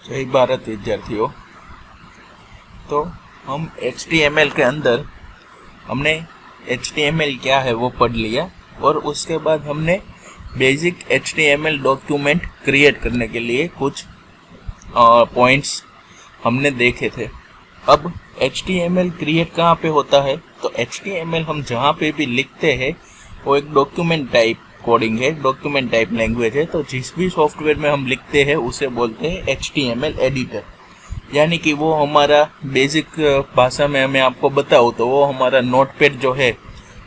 जय भारत विद्यार्थियों। तो हम HTML के अंदर हमने HTML क्या है वो पढ़ लिया और उसके बाद हमने बेसिक HTML डॉक्यूमेंट क्रिएट करने के लिए कुछ पॉइंट्स हमने देखे थे। अब HTML क्रिएट कहाँ पे होता है? तो HTML हम जहाँ पे भी लिखते हैं वो एक डॉक्यूमेंट टाइप कोडिंग है, डॉक्यूमेंट टाइप लैंग्वेज है। तो जिस भी सॉफ्टवेयर में हम लिखते हैं उसे बोलते हैं HTML एडिटर, यानी कि वो हमारा बेसिक भाषा में मैं आपको बताऊँ तो वो हमारा नोटपैड जो है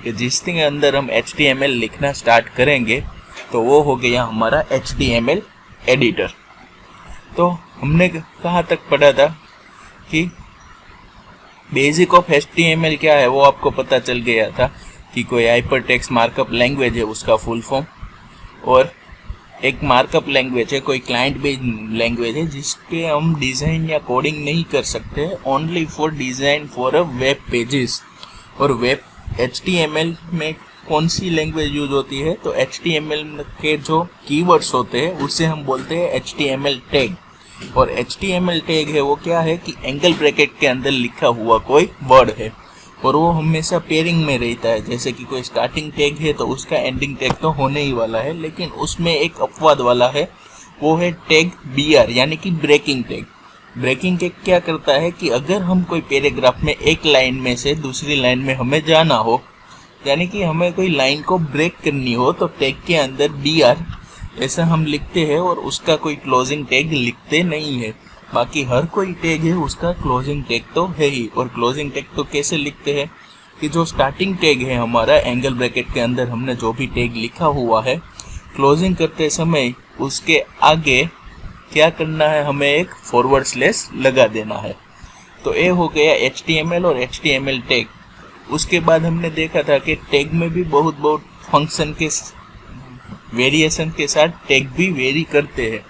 कि जिसके अंदर हम HTML लिखना स्टार्ट करेंगे तो वो हो गया हमारा HTML एडिटर। तो हमने कहाँ तक पढ़ा था कि बेसिक ऑफ HTML क्या है वो आपको पता चल गया था कि कोई हाइपरटेक्स्ट मार्कअप लैंग्वेज है उसका फुल फॉर्म, और एक मार्कअप लैंग्वेज है कोई क्लाइंट बेस्ड लैंग्वेज है जिस पे हम डिज़ाइन या कोडिंग नहीं कर सकते, only for design for a web pages. और वेब HTML में कौन सी लैंग्वेज यूज होती है? तो HTML के जो कीवर्ड्स होते हैं उसे हम बोलते हैं HTML टैग। और HTML टैग है वो क्या है कि एंगल ब्रैकेट के अंदर लिखा हुआ कोई वर्ड है और वो हमेशा पेयरिंग में रहता है। जैसे कि कोई स्टार्टिंग टैग है तो उसका एंडिंग टैग तो होने ही वाला है, लेकिन उसमें एक अपवाद वाला है, वो है टैग BR यानी कि ब्रेकिंग टैग। ब्रेकिंग टैग क्या करता है कि अगर हम कोई पैराग्राफ में एक लाइन में से दूसरी लाइन में हमें जाना हो, यानी कि हमें कोई लाइन को ब्रेक करनी हो, तो टैग के अंदर BR ऐसा हम लिखते हैं और उसका कोई क्लोजिंग टैग लिखते नहीं है। बाकी हर कोई टैग है उसका क्लोजिंग टैग तो है ही। और क्लोजिंग टैग तो कैसे लिखते हैं कि जो स्टार्टिंग टैग है हमारा एंगल ब्रैकेट के अंदर हमने जो भी टैग लिखा हुआ है, क्लोजिंग करते समय उसके आगे क्या करना है, हमें एक फॉरवर्ड स्लैश लगा देना है। तो ये हो गया HTML और HTML टैग। उसके बाद हमने देखा था कि टैग में भी बहुत फंक्शन के वेरिएशन के साथ टैग भी वेरी करते हैं।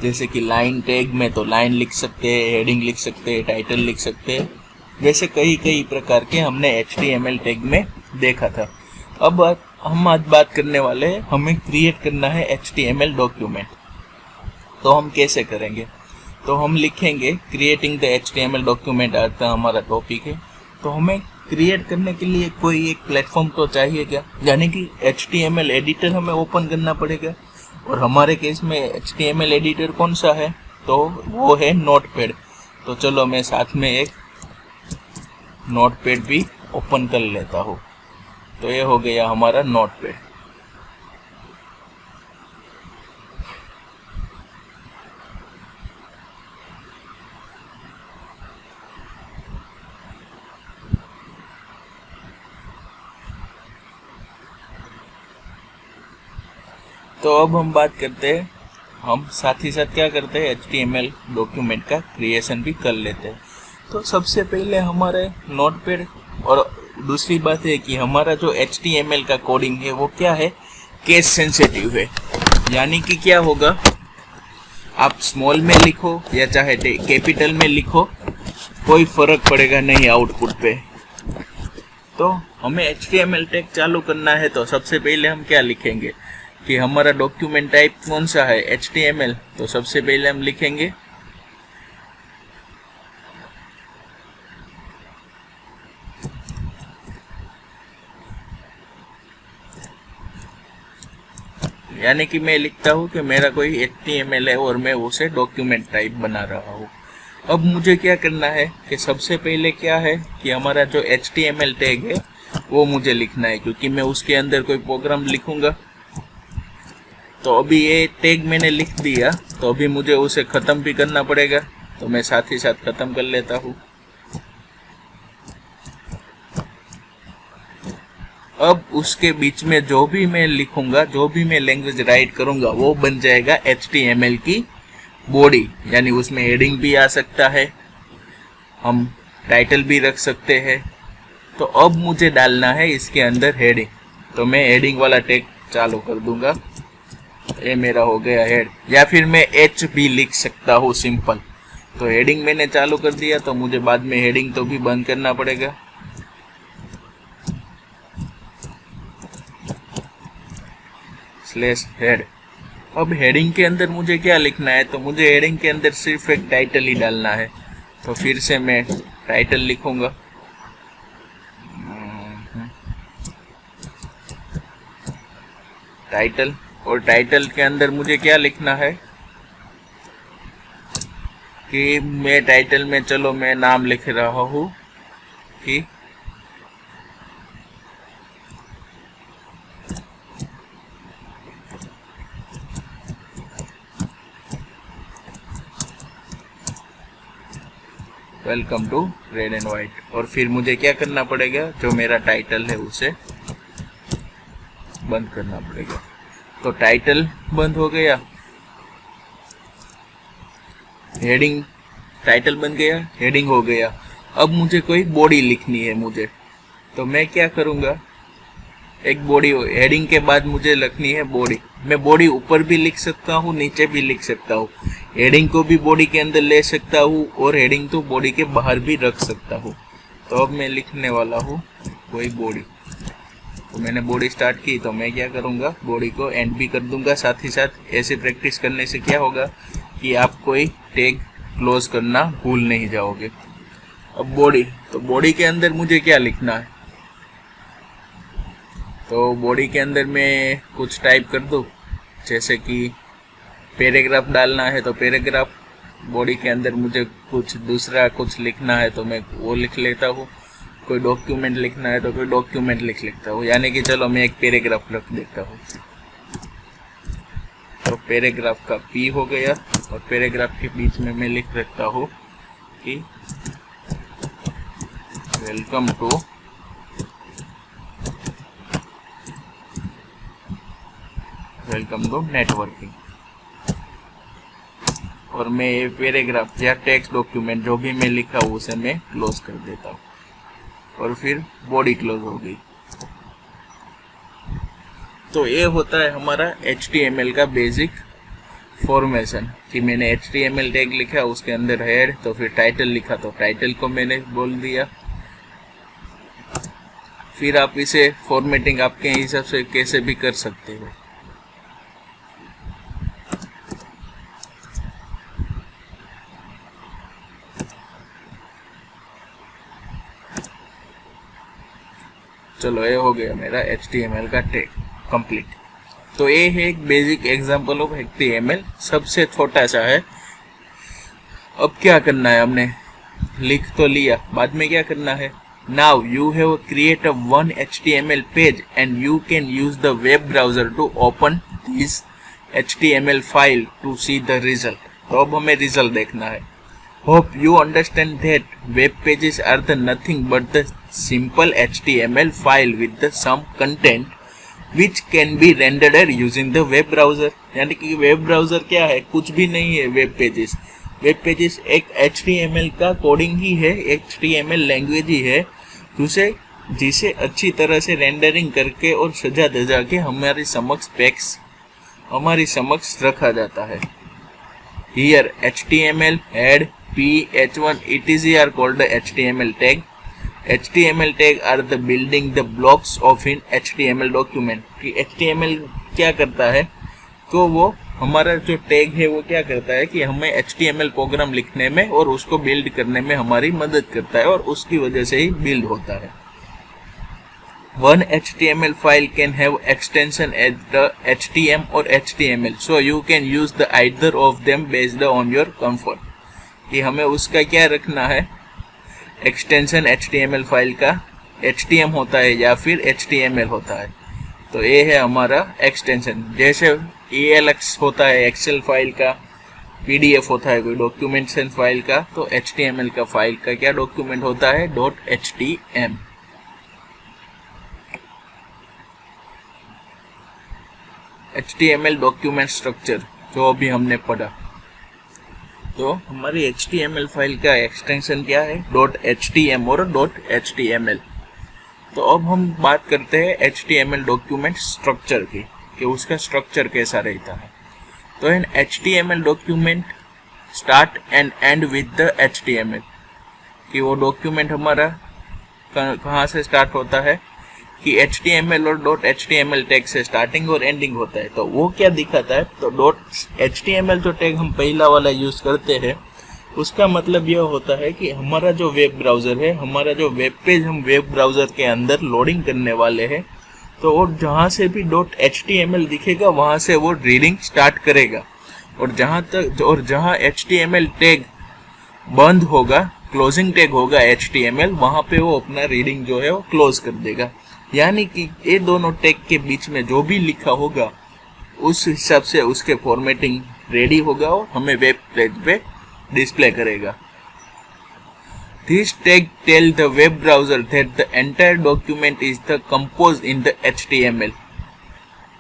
जैसे कि लाइन टैग में तो लाइन लिख सकते हैं, हेडिंग लिख सकते हैं, टाइटल लिख सकते हैं, जैसे कई प्रकार के हमने HTML टैग में देखा था। अब हम आज बात करने वाले हैं, हमें क्रिएट करना है HTML डॉक्यूमेंट। तो हम कैसे करेंगे? तो हम लिखेंगे क्रिएटिंग द HTML डॉक्यूमेंट आता हमारा टॉपिक है। तो हमें क्रिएट करने के लिए कोई एक प्लेटफॉर्म तो चाहिए क्या, यानी कि HTML एडिटर हमें ओपन करना पड़ेगा। और हमारे केस में HTML एडिटर कौन सा है? तो वो है नोटपैड। तो चलो मैं साथ में एक नोटपैड भी ओपन कर लेता हूँ। तो ये हो गया हमारा नोटपैड। तो अब हम बात करते हैं, हम साथ ही साथ क्या करते हैं, HTML डॉक्यूमेंट का क्रिएशन भी कर लेते हैं। तो सबसे पहले हमारे नोटपैड, और दूसरी बात है कि हमारा जो HTML का कोडिंग है वो क्या है, केस सेंसिटिव है। यानी कि क्या होगा, आप स्मॉल में लिखो या चाहे कैपिटल में लिखो, कोई फर्क पड़ेगा नहीं आउटपुट पे। तो हमें HTML टैग चालू करना है तो सबसे पहले हम क्या लिखेंगे कि हमारा डॉक्यूमेंट टाइप कौन सा है, HTML। तो सबसे पहले हम लिखेंगे यानी कि मैं लिखता हूँ कि मेरा कोई HTML है और मैं उसे डॉक्यूमेंट टाइप बना रहा हूँ। अब मुझे क्या करना है कि सबसे पहले क्या है कि हमारा जो HTML टैग है वो मुझे लिखना है, क्योंकि मैं उसके अंदर कोई प्रोग्राम लिखूंगा। तो अभी ये टैग मैंने लिख दिया, तो अभी मुझे उसे ख़त्म भी करना पड़ेगा। तो मैं साथ ही साथ ख़त्म कर लेता हूँ। अब उसके बीच में जो भी मैं लिखूंगा, जो भी मैं लैंग्वेज राइट करूंगा, वो बन जाएगा HTML की बॉडी। यानी उसमें हेडिंग भी आ सकता है, हम टाइटल भी रख सकते हैं। तो अब मुझे डालना है इसके अंदर हेडिंग। तो मैं हेडिंग वाला टैग चालू कर दूंगा। ये मेरा हो गया हेड, या फिर मैं H भी लिख सकता हूँ सिंपल। तो हेडिंग मैंने चालू कर दिया, तो मुझे बाद में हेडिंग तो भी बंद करना पड़ेगा। Slash head. अब हेडिंग के अंदर मुझे क्या लिखना है, तो मुझे हेडिंग के अंदर सिर्फ एक टाइटल ही डालना है। तो फिर से मैं टाइटल लिखूंगा। टाइटल, और टाइटल के अंदर मुझे क्या लिखना है कि मैं टाइटल में, चलो मैं नाम लिख रहा हूँ कि welcome to red and white. और फिर मुझे क्या करना पड़ेगा, जो मेरा टाइटल है उसे बंद करना पड़ेगा। तो टाइटल बंद हो गया, हेडिंग, टाइटल बन गया, हेडिंग हो गया। अब मुझे कोई बॉडी लिखनी है मुझे, तो मैं क्या करूँगा, एक बॉडी, हेडिंग के बाद मुझे लिखनी है बॉडी। मैं बॉडी ऊपर भी लिख सकता हूँ, नीचे भी लिख सकता हूँ, हेडिंग को भी बॉडी के अंदर ले सकता हूँ और हेडिंग तो बॉडी के बाहर भी रख सकता हूँ। तो अब मैं लिखने वाला हूँ कोई बॉडी। तो मैंने बॉडी स्टार्ट की, तो मैं क्या करूँगा, बॉडी को एंड भी कर दूंगा। साथ ही साथ ऐसे प्रैक्टिस करने से क्या होगा कि आप कोई टैग क्लोज करना भूल नहीं जाओगे। अब बॉडी, तो बॉडी के अंदर मुझे क्या लिखना है, तो बॉडी के अंदर मैं कुछ टाइप कर दूँ, जैसे कि पैराग्राफ डालना है तो पैराग्राफ। बॉडी के अंदर मुझे कुछ दूसरा कुछ लिखना है तो मैं वो लिख लेता हूँ। कोई डॉक्यूमेंट लिखना है तो कोई डॉक्यूमेंट लिख लेता हूँ, यानी कि चलो मैं एक पैराग्राफ रख देता हूँ। तो पैराग्राफ का पी हो गया, और पैराग्राफ के बीच में मैं लिख सकता हूँ कि वेलकम टू नेटवर्किंग। और मैं ये पैराग्राफ या टेक्स्ट डॉक्यूमेंट जो भी मैं लिखा हूँ उसे मैं क्लोज कर देता हूँ, और फिर बॉडी क्लोज हो गई। तो ये होता है हमारा HTML का बेसिक फॉर्मेशन, कि मैंने HTML टैग लिखा, उसके अंदर हेड, तो फिर टाइटल लिखा तो टाइटल को मैंने बोल दिया। फिर आप इसे फॉर्मेटिंग आपके हिसाब से कैसे भी कर सकते हो। चलो ये हो गया मेरा HTML का टैग कंप्लीट। तो ये है एक बेसिक एग्जांपल ऑफ HTML, सबसे छोटा सा है। अब क्या करना है, हमने लिख तो लिया, बाद में क्या करना है। Now you have create a one HTML page and you can use the web browser to open this HTML file to see the result. तो अब हमें रिजल्ट देखना है। Hope you understand that web pages are the nothing but the simple HTML file with the some content which can be rendered using the web browser। यानी कि web browser क्या है, कुछ भी नहीं है। वेब पेजेस, वेब पेजेस एक HTML का कोडिंग ही है, HTML लैंग्वेज ही है, जिसे अच्छी तरह से रेंडरिंग करके और सजा धजा के हमारी समक्ष रखा जाता है। Here HTML head H1 etc are called the HTML tag। HTML tag are the building the blocks of in HTML document। कि HTML क्या करता है, तो वो हमारा जो टैग है वो क्या करता है कि हमें HTML प्रोग्राम लिखने में और उसको बिल्ड करने में हमारी मदद करता है, और उसकी वजह से ही बिल्ड होता है। One HTML file can have extension as the HTM or HTML, so you can use the either of them based on your comfort। कि हमें उसका क्या रखना है, एक्सटेंशन HTML फाइल का HTM होता है या फिर HTML होता है। तो ये है हमारा एक्सटेंशन, जैसे ELX होता है एक्सेल फाइल का, PDF होता है कोई डॉक्यूमेंटेशन फाइल का, तो HTML का फाइल का क्या डॉक्यूमेंट होता है, .htm। HTML डॉक्यूमेंट स्ट्रक्चर जो अभी हमने पढ़ा। तो हमारी HTML फाइल का एक्सटेंशन क्या है, .htm और .html। तो अब हम बात करते हैं HTML डॉक्यूमेंट स्ट्रक्चर की, कि उसका स्ट्रक्चर कैसा रहता है। तो इन HTML document start and and with the HTML, कि वो डॉक्यूमेंट हमारा कहाँ से स्टार्ट होता है, कि HTML और .html टैग से स्टार्टिंग और एंडिंग होता है। तो वो क्या दिखाता है, तो .html जो टैग हम पहला वाला यूज करते हैं उसका मतलब यह होता है कि हमारा जो वेब ब्राउज़र है, हमारा जो वेब पेज हम वेब ब्राउज़र के अंदर लोडिंग करने वाले हैं, तो वो जहाँ से भी .html दिखेगा वहाँ से वो रीडिंग स्टार्ट करेगा, और जहाँ HTML टैग बंद होगा, क्लोजिंग टैग होगा HTML, वहाँ पे वो अपना रीडिंग जो है वो क्लोज कर देगा। यानी कि ये दोनों टैग के बीच में जो भी लिखा होगा उस हिसाब से उसके फॉर्मेटिंग रेडी होगा और हमें वेब पेज पे डिस्प्ले करेगा। This tag tell the web browser that the entire document is composed in the HTML.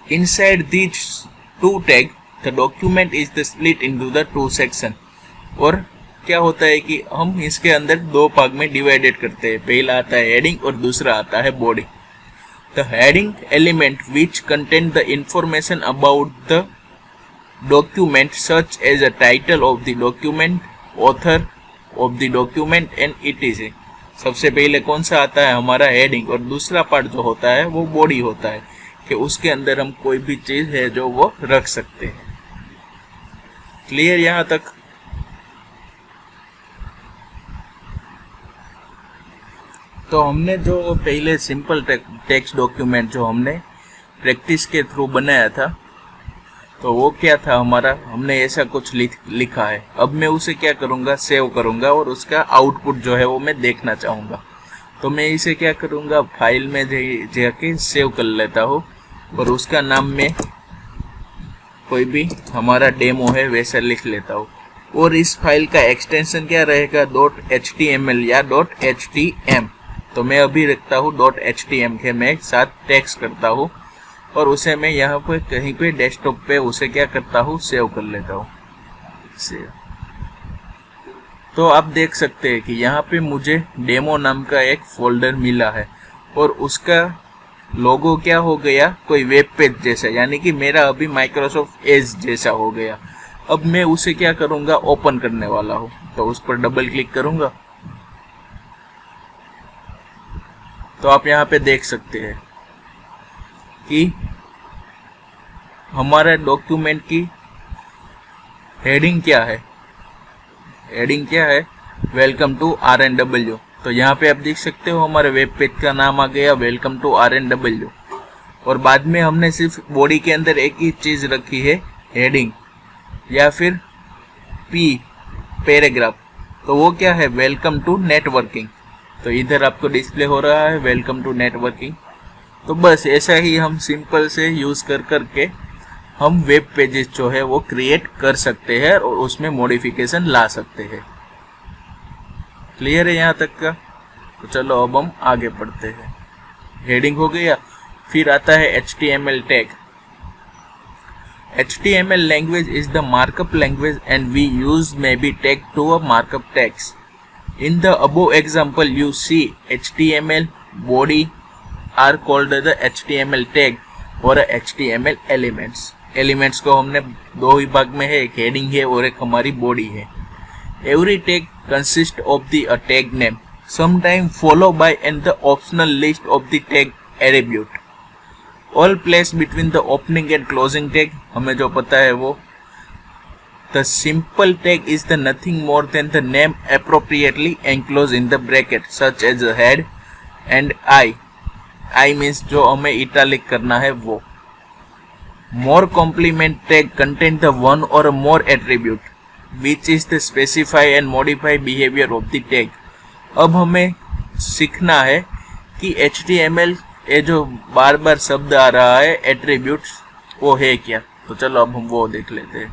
Inside these two tags, the document is split into the two section. और क्या होता है कि हम इसके अंदर दो भाग में डिवाइडेड करते हैं। पहला आता है हेडिंग और दूसरा आता है body. The heading element which contain the information about the document such as the title of the document, author of the document and etc. सबसे पहले कौन सा आता है, हमारा हेडिंग, और दूसरा पार्ट जो होता है वो बॉडी होता है, कि उसके अंदर हम कोई भी चीज है जो वो रख सकते हैं। क्लियर यहाँ तक? तो हमने जो पहले सिंपल टेक्स्ट डॉक्यूमेंट जो हमने प्रैक्टिस के थ्रू बनाया था, तो वो क्या था हमारा, हमने ऐसा कुछ लिखा है। अब मैं उसे क्या करूँगा, सेव करूँगा और उसका आउटपुट जो है वो मैं देखना चाहूँगा। तो मैं इसे क्या करूँगा, फाइल में जाके सेव कर लेता हूँ और उसका नाम में कोई भी हमारा डेमो है वैसा लिख लेता हूँ। और इस फाइल का एक्सटेंशन क्या रहेगा, .html या .htm। तो मैं अभी रखता हूँ .htm के, मैं साथ टेक्स्ट करता हूँ और उसे मैं यहाँ पे कहीं पे डेस्कटॉप पे उसे क्या करता हूँ, सेव कर लेता हूँ। सेव। तो आप देख सकते हैं कि यहाँ पे मुझे डेमो नाम का एक फोल्डर मिला है और उसका लोगो क्या हो गया, कोई वेब पेज जैसा, यानी कि मेरा अभी माइक्रोसॉफ्ट एज जैसा हो गया। अब मैं उसे क्या करूँगा, ओपन करने वाला हूँ। तो उस पर डबल क्लिक करूँगा तो आप यहाँ पे देख सकते हैं कि हमारा डॉक्यूमेंट की हेडिंग क्या है। हेडिंग क्या है, वेलकम टू RNW। तो यहाँ पे आप देख सकते हो हमारे वेब पेज का नाम आ गया, वेलकम टू RNW। और बाद में हमने सिर्फ बॉडी के अंदर एक ही चीज रखी है, हेडिंग या फिर पैराग्राफ। तो वो क्या है, वेलकम टू नेटवर्किंग। तो इधर आपको डिस्प्ले हो रहा है वेलकम टू नेटवर्किंग। तो बस ऐसा ही हम सिंपल से यूज करके हम वेब पेजेस जो है वो क्रिएट कर सकते हैं और उसमें मॉडिफिकेशन ला सकते हैं। क्लियर है यहाँ तक का? तो चलो अब हम आगे बढ़ते हैं। हेडिंग हो गया, फिर आता है HTML tag. HTML language is the markup language and we use maybe tag to a markup tags. In the above example, you see HTML body are called the HTML tag और HTML elements. Elements को हमने दो ही भाग में है, एक heading है और एक हमारी body है। Every tag consists of the tag name, sometimes followed by and the optional list of the tag attribute. All placed between the opening and closing tag, हमें जो पता है वो। The simple tag is the nothing more than the name appropriately enclosed in the bracket, such as the head and I. I means जो हमें italic करना है वो। More complement tag contain the one or more attribute, which is the specify and modify behavior of the tag. अब हमें सीखना है कि HTML ये जो बार बार शब्द आ रहा है एट्रीब्यूट्स, वो है क्या। तो चलो अब हम वो देख लेते हैं।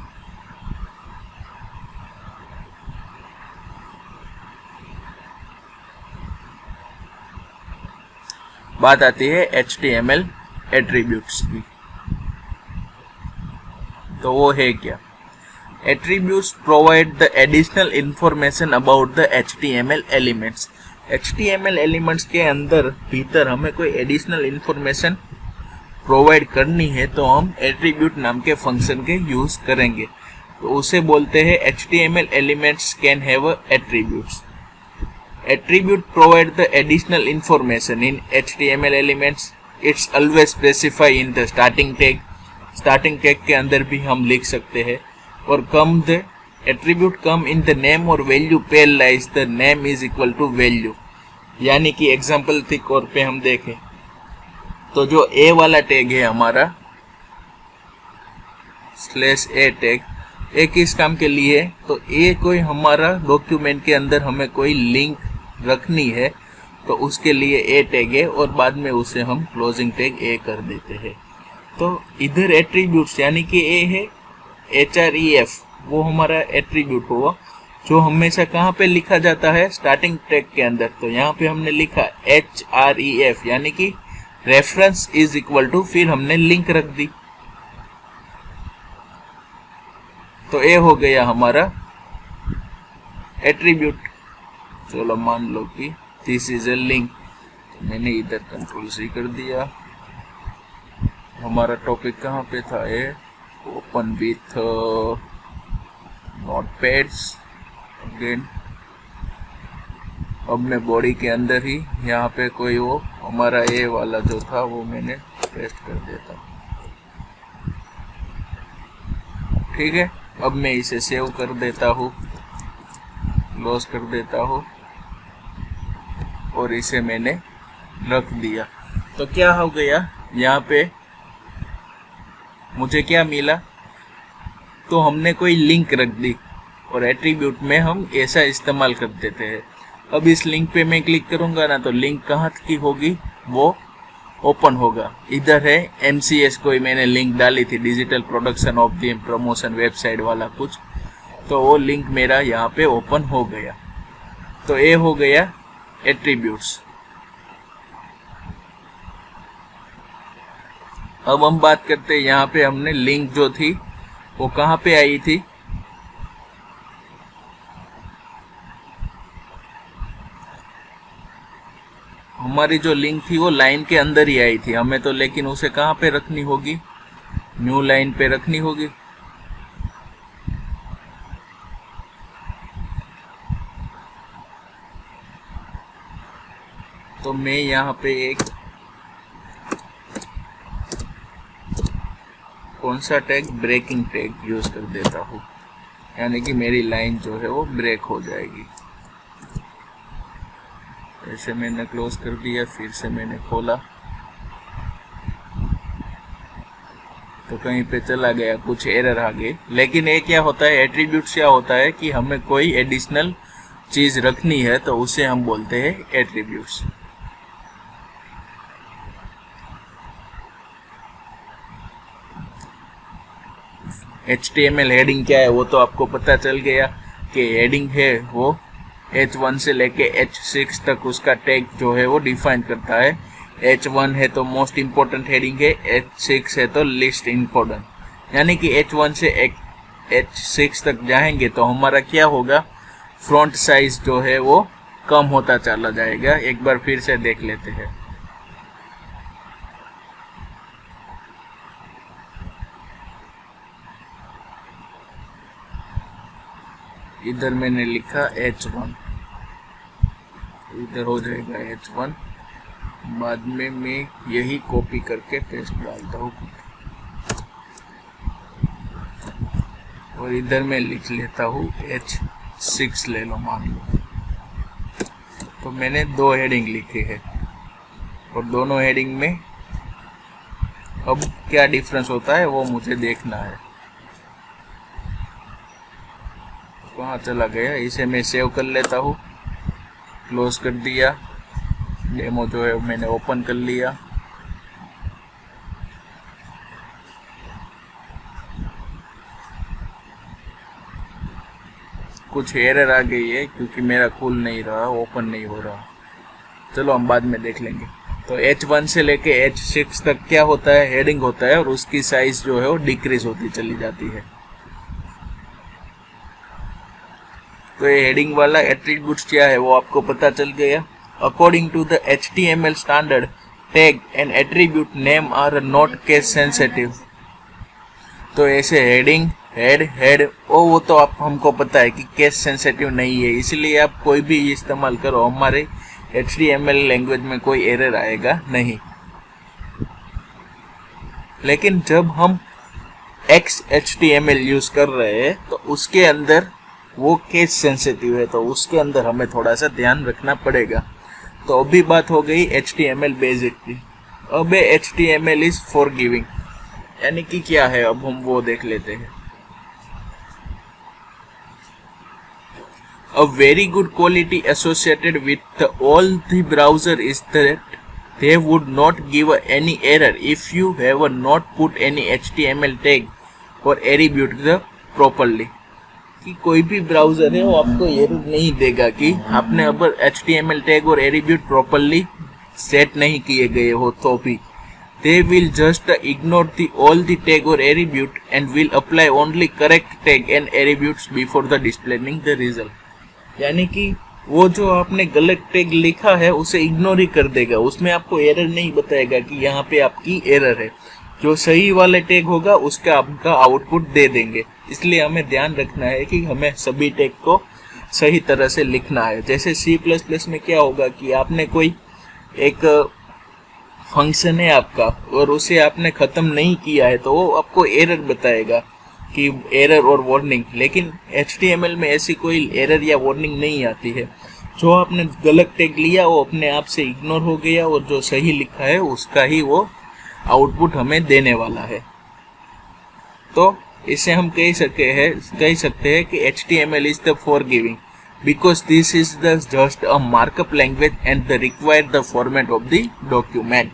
बात आती है HTML एट्रीब्यूट्स की। तो वो है क्या, attributes provide the additional information about the HTML elements. HTML elements के अंदर भीतर हमें कोई एडिशनल इंफॉर्मेशन प्रोवाइड करनी है तो हम एट्रीब्यूट नाम के फंक्शन के यूज करेंगे। तो उसे बोलते हैं HTML elements can have attributes. Attribute provide the additional information in HTML elements. It's always specify in the starting tag. Starting tag के अंदर भी हम लिख सकते हैं. और come the attribute come in the name or value pair lies the name is equal to value. यानी कि एग्जाम्पल के तौर पे हम देखें तो जो a वाला टैग है हमारा /a टैग ए किस काम के लिए है, तो ए कोई हमारा डॉक्यूमेंट के अंदर हमें कोई लिंक रखनी है तो उसके लिए ए टैग है और बाद में उसे हम क्लोजिंग टैग ए कर देते हैं. तो इधर एट्रीब्यूट्स यानी कि ए है href वो हमारा एट्रीब्यूट हुआ जो हमेशा कहाँ पे लिखा जाता है स्टार्टिंग टैग के अंदर. तो यहाँ पे हमने लिखा href यानी कि रेफरेंस इज इक्वल टू फिर हमने लिंक रख दी. तो ए हो गया हमारा एट्रीब्यूट. चलो मान लो कि दिस इज ए लिंक. मैंने इधर Ctrl+C कर दिया. हमारा टॉपिक कहाँ पे था ये ओपन विथ नोटपैड्स अगेन. अब मैं बॉडी के अंदर ही यहाँ पे कोई वो हमारा ए वाला जो था वो मैंने पेस्ट कर देता. ठीक है. अब मैं इसे सेव कर देता हूँ, क्लोज कर देता हूँ और इसे मैंने रख दिया. तो क्या हो गया यहाँ पे मुझे क्या मिला, तो हमने कोई लिंक रख दी और एट्रीब्यूट में हम ऐसा इस्तेमाल कर देते हैं. अब इस लिंक पे मैं क्लिक करूंगा ना तो लिंक कहाँ की होगी वो ओपन होगा. इधर है MCS कोई मैंने लिंक डाली थी digital production of the promotion website वाला कुछ, तो वो लिंक मेरा यहाँ पे ओपन हो गया. तो ये हो गया एट्रीब्यूट्स. अब हम बात करते हैं यहाँ पे हमने लिंक जो थी वो कहाँ पे आई थी. हमारी जो लिंक थी वो लाइन के अंदर ही आई थी हमें तो, लेकिन उसे कहाँ पे रखनी होगी, न्यू लाइन पे रखनी होगी. तो मैं यहाँ पे एक कौन सा टैग ब्रेकिंग टैग यूज कर देता हूँ, यानी कि मेरी लाइन जो है वो ब्रेक हो जाएगी. ऐसे मैंने क्लोज कर दिया, फिर से मैंने खोला तो कहीं पे चला गया, कुछ एरर आ गई. लेकिन ये क्या होता है एट्रीब्यूट्स क्या होता है कि हमें कोई एडिशनल चीज रखनी है तो उसे हम बोलते हैं एट्रीब्यूट्स. HTML हेडिंग क्या है वो तो आपको पता चल गया कि हेडिंग है वो H1 से लेके H6 तक उसका टैग जो है वो डिफाइन करता है. H1 है तो मोस्ट इम्पोर्टेंट हेडिंग है, H6 है तो लिस्ट इम्पोर्टेंट. यानी कि H1 से H6 तक जाएंगे तो हमारा क्या होगा, फ्रंट साइज जो है वो कम होता चला जाएगा. एक बार फिर से देख लेते हैं. इधर मैंने लिखा H1, इधर हो जाएगा H1. बाद में मैं यही कॉपी करके पेस्ट डालता हूँ और इधर मैं लिख लेता हूँ H6 ले लो मान लो. तो मैंने दो हेडिंग लिखे हैं और दोनों हेडिंग में अब क्या डिफरेंस होता है वो मुझे देखना है. कहाँ चला गया, इसे मैं सेव कर लेता हूँ, क्लोज कर दिया. डेमो जो है मैंने ओपन कर लिया. कुछ एरर आ गई है क्योंकि मेरा खुल नहीं रहा, ओपन नहीं हो रहा. चलो हम बाद में देख लेंगे. तो H1 से लेके H6 तक क्या होता है, हेडिंग होता है और उसकी साइज जो है वो डिक्रीज होती चली जाती है. तो ये हेडिंग वाला एट्रीब्यूट्स क्या है वो आपको पता चल गया. According to the HTML standard tag and attribute name are not case sensitive. तो ऐसे हेडिंग हेड वो तो आप हमको पता है कि केस सेंसिटिव नहीं है, इसलिए आप कोई भी इस्तेमाल करो, हमारे HTML लैंग्वेज में कोई एरर आएगा नहीं। लेकिन जब हम XHTML यूज कर रहे हैं तो उसके अंदर वो केस सेंसिटिव है, तो उसके अंदर हमें थोड़ा सा ध्यान रखना पड़ेगा। तो अभी बात हो गई HTML बेसिक की। अब HTML इज फॉरगिविंग, यानी कि क्या है, अब हम वो देख लेते हैं। A very good quality associated with all the browser is that they would not give any error if you have not put any HTML tag or attribute properly। कि कोई भी ब्राउजर है वो आपको एरर नहीं देगा कि आपने अगर HTML टैग और एट्रीब्यूट प्रॉपरली सेट नहीं किए गए हो तो भी। They will just ignore all the tag or attribute and will apply only correct tag and attributes before the displaying the result। यानी कि वो जो आपने गलत टैग लिखा है उसे इग्नोर ही कर देगा, उसमें आपको एरर नहीं बताएगा कि यहाँ पे आपकी एरर है। जो सही वाले टैग होगा उसका आपका आउटपुट दे देंगे। इसलिए हमें ध्यान रखना है कि हमें सभी टैग को सही तरह से लिखना है। जैसे C++ में क्या होगा कि आपने कोई एक फंक्शन है आपका और उसे आपने ख़त्म नहीं किया है तो वो आपको एरर बताएगा कि एरर और वार्निंग। लेकिन HTML में ऐसी कोई एरर या वार्निंग नहीं आती है। जो आपने गलत टैग लिया वो अपने आप से इग्नोर हो गया और जो सही लिखा है उसका ही वो आउटपुट हमें देने वाला है। तो इसे हम कह सकते हैं कि HTML is the forgiving because this is the just a markup language and the required the format of the document.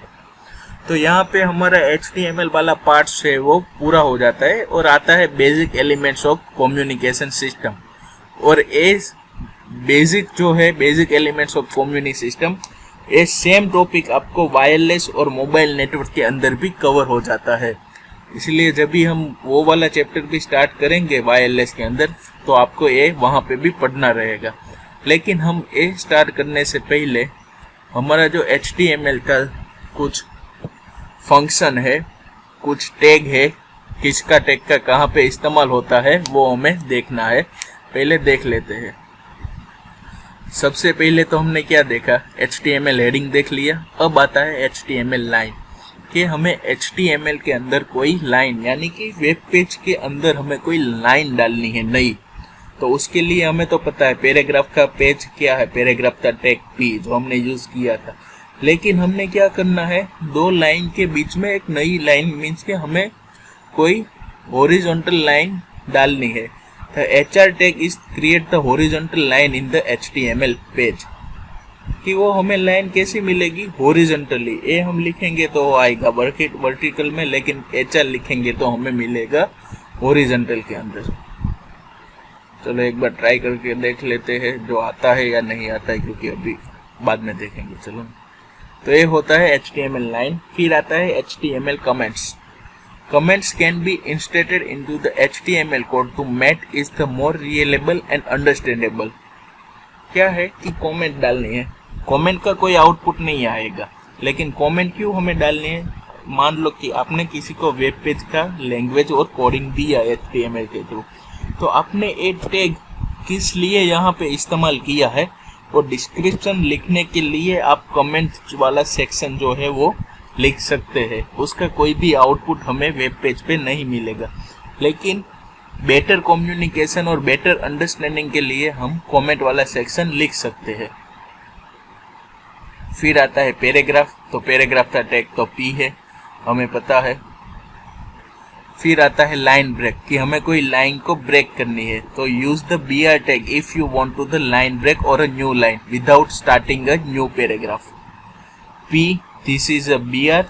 तो यहाँ पे हमारा HTML वाला पार्ट है वो पूरा हो जाता है और आता है basic elements of communication system. और इस बेसिक जो है basic elements of communication system, ये सेम टॉपिक आपको वायरलेस और मोबाइल नेटवर्क के अंदर भी कवर हो जाता है। इसलिए जब भी हम वो वाला चैप्टर भी स्टार्ट करेंगे वायरलेस के अंदर तो आपको ये वहाँ पे भी पढ़ना रहेगा। लेकिन हम ये स्टार्ट करने से पहले हमारा जो HTML का कुछ फंक्शन है, कुछ टैग है, किसका टैग का कहाँ पे इस्तेमाल होता है वो हमें देखना है। पहले देख लेते हैं। सबसे पहले तो हमने क्या देखा, HTML हेडिंग देख लिया। अब आता है HTML लाइन कि हमें HTML के अंदर कोई लाइन, यानी कि वेब पेज के अंदर हमें कोई लाइन डालनी है नई। तो उसके लिए हमें तो पता है पैराग्राफ का पेज क्या है, पैराग्राफ का टैग P जो हमने यूज किया था। लेकिन हमने क्या करना है, दो लाइन के बीच में एक नई लाइन मीन्स के हमें कोई हॉरिजॉन्टल लाइन डालनी है। The HR tag is create the horizontal line in the HTML page। कि वो हमें लाइन कैसी मिलेगी, हॉरिजॉन्टली। ए हम लिखेंगे तो वो आएगा वर्टिकल में, लेकिन HR लिखेंगे तो हमें मिलेगा हॉरिजॉन्टल के अंदर। चलो एक बार ट्राई करके देख लेते हैं जो आता है या नहीं आता है, क्योंकि अभी बाद में देखेंगे। चलो, तो ये होता है HTML लाइन। फिर आता है HTML comments. Comments can be inserted into the HTML code to make it the more reliable and understandable। क्या है कि कमेंट डालनी है, कमेंट का कोई आउटपुट नहीं आएगा, लेकिन कमेंट क्यों हमें डालनी है। मान लो कि आपने किसी को वेब पेज का लैंग्वेज और कोडिंग दिया है HTML के थ्रू, तो आपने एक टैग किस लिए यहाँ पे इस्तेमाल किया है और डिस्क्रिप्शन लिखने के लिए आप कमेंट वाला सेक्शन जो है वो लिख सकते हैं। उसका कोई भी आउटपुट हमें वेब पेज पे नहीं मिलेगा, लेकिन बेटर कम्युनिकेशन और बेटर अंडरस्टैंडिंग के लिए हम कमेंट वाला सेक्शन लिख सकते हैं। फिर आता है पैराग्राफ। तो पैराग्राफ का टैग तो P है, हमें पता है। फिर आता है लाइन ब्रेक कि हमें कोई लाइन को ब्रेक करनी है, तो use the BR tag if you want to the line break और a new line without starting a new paragraph. P, this is a BR,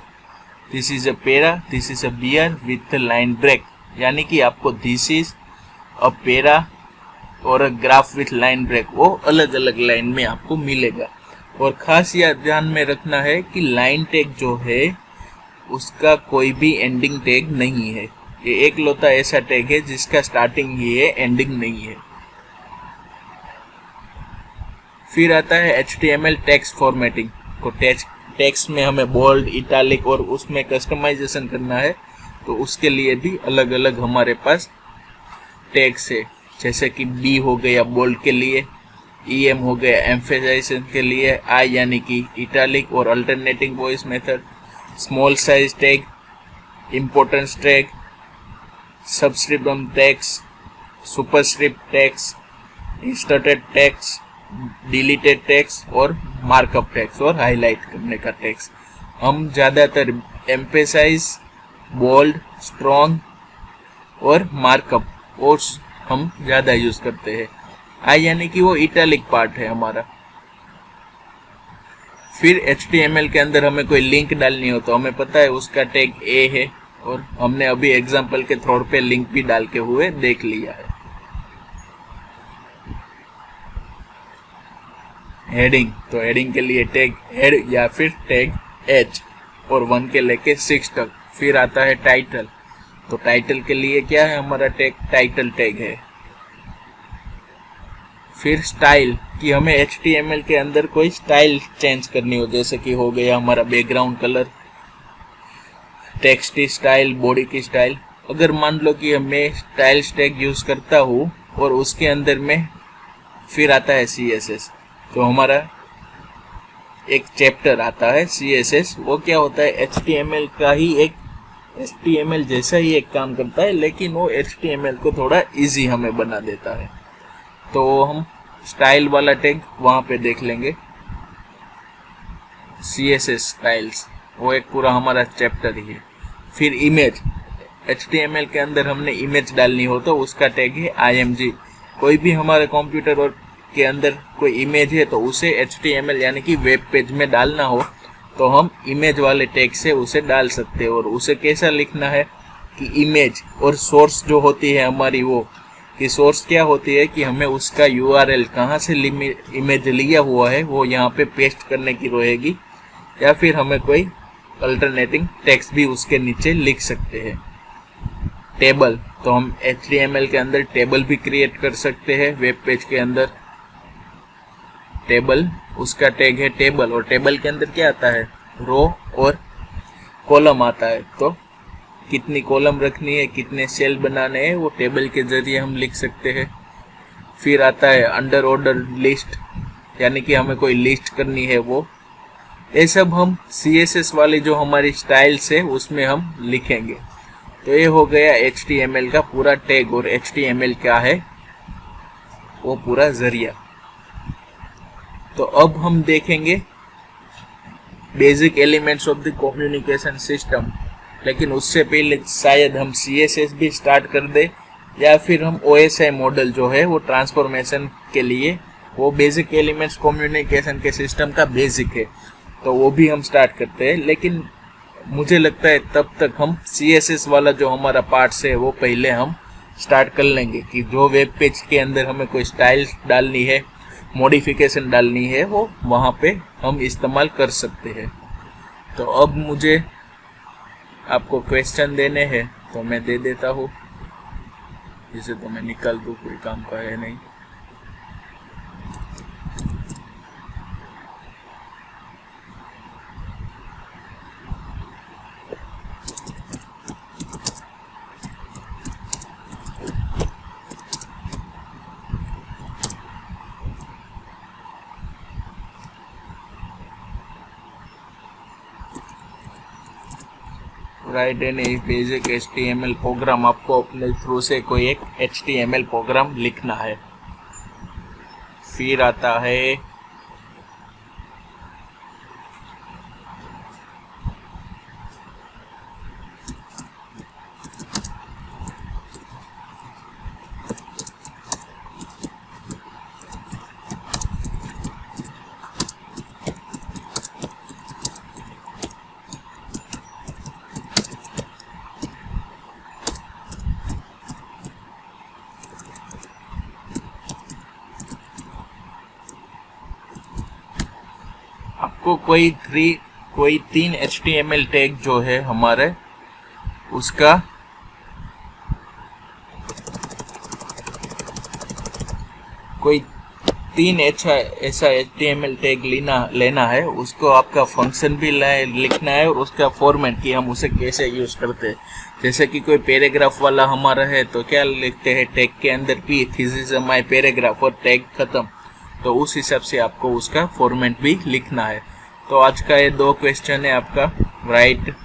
this is a para, this is a BR with the line break। यानी कि आपको this is a para और a graph with line break वो अलग अलग line में आपको मिलेगा। और खास यह ध्यान में रखना है कि लाइन टैग जो है उसका कोई भी एंडिंग टैग नहीं है। ये एक लौता ऐसा टैग है जिसका स्टार्टिंग ही है, एंडिंग नहीं है। फिर आता है HTML टेक्स्ट फॉर्मेटिंग। को टेक्स्ट में हमें बोल्ड, इटैलिक और उसमें कस्टमाइजेशन करना है, तो उसके लिए भी अलग अलग हमारे पास टैग्स है, जैसे कि बी हो गया बोल्ड के लिए, EM हो गया एम्फेसाइजेशन के लिए, आई यानी कि इटैलिक और alternating voice method, small size tag, importance tag, subscript tags, superscript tags, inserted tags, deleted tags और मार्कअप टैग्स और हाईलाइट करने का टैग्स। हम ज़्यादातर एम्फेसाइज, बोल्ड, स्ट्रॉन्ग और मार्कअप और हम ज़्यादा यूज़ करते हैं। आई यानी कि वो इटैलिक पार्ट है हमारा। फिर HTML के अंदर हमें कोई लिंक डालनी हो तो हमें पता है उसका टैग A है, और हमने अभी एग्जाम्पल के तौर पे लिंक भी डाल के हुए देख लिया है। हेडिंग, तो हेडिंग के लिए टैग हेड या फिर टैग H और 1 के लेके 6 तक। फिर आता है टाइटल, तो टाइटल के लिए क्या है हमारा टैग टाइटल टैग है। फिर स्टाइल, कि हमें HTML के अंदर कोई स्टाइल चेंज करनी हो, जैसे कि हो गया हमारा बैकग्राउंड कलर, टेक्स्ट की स्टाइल, बॉडी की स्टाइल। अगर मान लो कि मैं स्टाइल्स टैग यूज करता हूँ और उसके अंदर में फिर आता है CSS, तो हमारा एक चैप्टर आता है CSS। वो क्या होता है HTML का ही एक HTML जैसा ही एक काम करता है, लेकिन वो HTML को थोड़ा इजी हमें बना देता है। तो हम स्टाइल वाला टैग वहाँ पे देख लेंगे, CSS स्टाइल्स, वो एक पूरा हमारा चैप्टर ही है। फिर इमेज, HTML के अंदर हमने इमेज डालनी हो तो उसका टैग है IMG। कोई भी हमारे कंप्यूटर और के अंदर कोई इमेज है तो उसे HTML यानी कि वेब पेज में डालना हो तो हम इमेज वाले टैग से उसे डाल सकते हैं। और उसे कैसा लिखना है कि इमेज और सोर्स जो होती है हमारी, वो कि सोर्स क्या होती है कि हमें उसका URL कहाँ से इमेज लिया हुआ है वो यहाँ पे पेस्ट करने की रहेगी, या फिर हमें कोई अल्टरनेटिंग टेक्स्ट भी उसके नीचे लिख सकते हैं। टेबल, तो हम HTML के अंदर टेबल भी क्रिएट कर सकते हैं वेब पेज के अंदर। टेबल, उसका टैग है टेबल, और टेबल के अंदर क्या आता है रो और कॉलम आता है। तो कितनी कॉलम रखनी है, कितने सेल बनाने हैं, वो टेबल के जरिए हम लिख सकते हैं। फिर आता है अंडर ऑर्डर लिस्ट, यानी कि हमें कोई लिस्ट करनी है वो। ये सब हम CSS वाली जो हमारी स्टाइल्स है उसमें हम लिखेंगे। तो ये हो गया HTML का पूरा टैग, और HTML क्या है वो पूरा जरिया। तो अब हम देखेंगे basic elements of the communication system, लेकिन उससे पहले शायद हम CSS भी स्टार्ट कर दे, या फिर हम OSI मॉडल जो है वो ट्रांसफॉर्मेशन के लिए, वो बेसिक एलिमेंट्स कम्युनिकेशन के सिस्टम का बेसिक है, तो वो भी हम स्टार्ट करते हैं। लेकिन मुझे लगता है तब तक हम CSS वाला जो हमारा पार्ट्स है वो पहले हम स्टार्ट कर लेंगे, कि जो वेब पेज के अंदर हमें कोई स्टाइल डालनी है, मॉडिफिकेशन डालनी है, वो वहाँ पे हम इस्तेमाल कर सकते हैं। तो अब मुझे आपको क्वेश्चन देने हैं तो मैं दे देता हूँ, इसे तो मैं निकाल दूँ, कोई काम का है नहीं। Write an basic HTML program, आपको अपने थ्रू से कोई एक HTML प्रोग्राम लिखना है। फिर आता है आपको कोई 3 HTML टैग जो है हमारे, उसका कोई तीन ऐसा HTML टैग लेना है, उसको आपका फंक्शन भी लिखना है और उसका फॉर्मेट कि हम उसे कैसे यूज करते हैं। जैसे कि कोई पैराग्राफ वाला हमारा है तो क्या लिखते हैं टैग के अंदर P, this is my paragraph और टैग खत्म। तो उस हिसाब से आपको उसका फॉर्मेट भी लिखना है। तो आज का ये 2 क्वेश्चन है आपका, right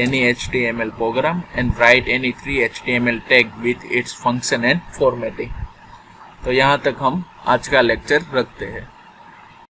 any HTML program and write any 3 HTML tag with its function and formatting। तो यहाँ तक हम आज का लेक्चर रखते हैं।